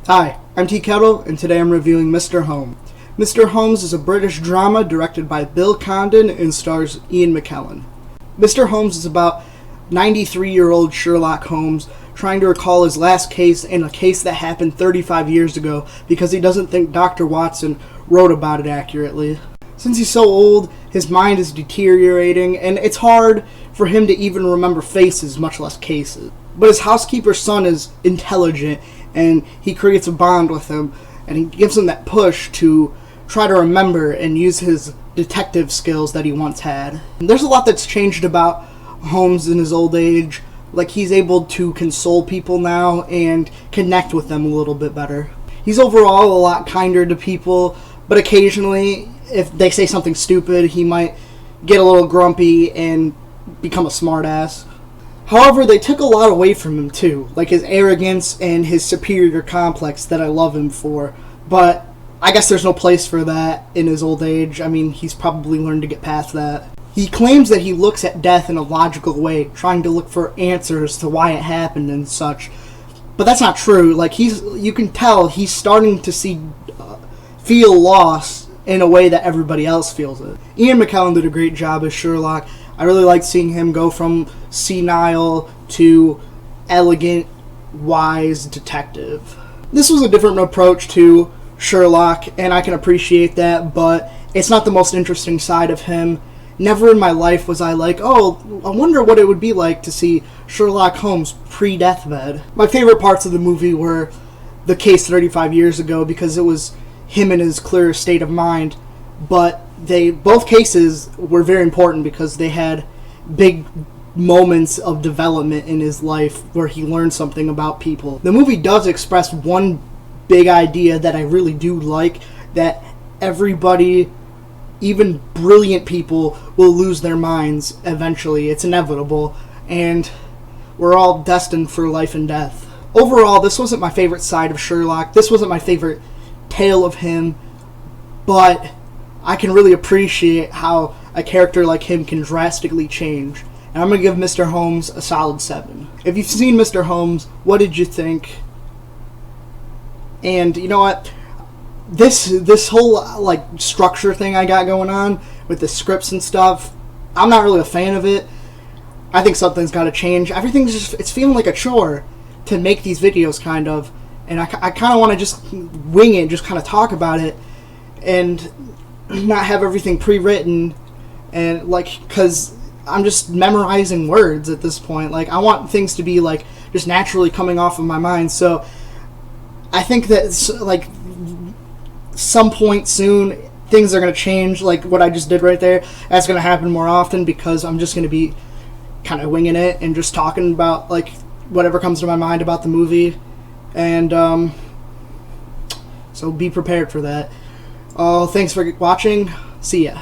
Hi, I'm T-Kettle, and today I'm reviewing Mr. Holmes. Mr. Holmes is a British drama directed by Bill Condon and stars Ian McKellen. Mr. Holmes is about 93-year-old Sherlock Holmes trying to recall his last case in a case that happened 35 years ago because he doesn't think Dr. Watson wrote about it accurately. Since he's so old, his mind is deteriorating, and it's hard for him to even remember faces, much less cases. But his housekeeper's son is intelligent, and he creates a bond with him, and he gives him that push to try to remember and use his detective skills that he once had. There's a lot that's changed about Holmes in his old age. Like, he's able to console people now and connect with them a little bit better. He's overall a lot kinder to people, but occasionally, if they say something stupid, he might get a little grumpy and become a smartass. However, they took a lot away from him too, like his arrogance and his superior complex that I love him for. But I guess there's no place for that in his old age. I mean, he's probably learned to get past that. He claims that he looks at death in a logical way, trying to look for answers to why it happened and such. But that's not true. Like, you can tell he's starting to feel lost in a way that everybody else feels it. Ian McKellen did a great job as Sherlock. I really liked seeing him go from senile to elegant, wise detective. This was a different approach to Sherlock, and I can appreciate that, but it's not the most interesting side of him. Never in my life was I like, oh, I wonder what it would be like to see Sherlock Holmes pre-deathbed. My favorite parts of the movie were the case 35 years ago because it was him in his clear state of mind, but both cases were very important because they had big moments of development in his life where he learned something about people. The movie does express one big idea that I really do like, that everybody, even brilliant people, will lose their minds eventually. It's inevitable, and we're all destined for life and death. Overall, this wasn't my favorite side of Sherlock. This wasn't my favorite tale of him, but I can really appreciate how a character like him can drastically change. And I'm going to give Mr. Holmes a solid 7. If you've seen Mr. Holmes, what did you think? And you know what? This whole structure thing I got going on with the scripts and stuff, I'm not really a fan of it. I think something's got to change. It's feeling like a chore to make these videos, kind of. And I kind of want to just wing it, just kind of talk about it, and not have everything pre-written, and because I'm just memorizing words at this point. Like, I want things to be just naturally coming off of my mind. So I think that some point soon things are going to change, like what I just did right there. That's going to happen more often because I'm just going to be kind of winging it and just talking about whatever comes to my mind about the movie. And so be prepared for that. Oh, thanks for watching. See ya.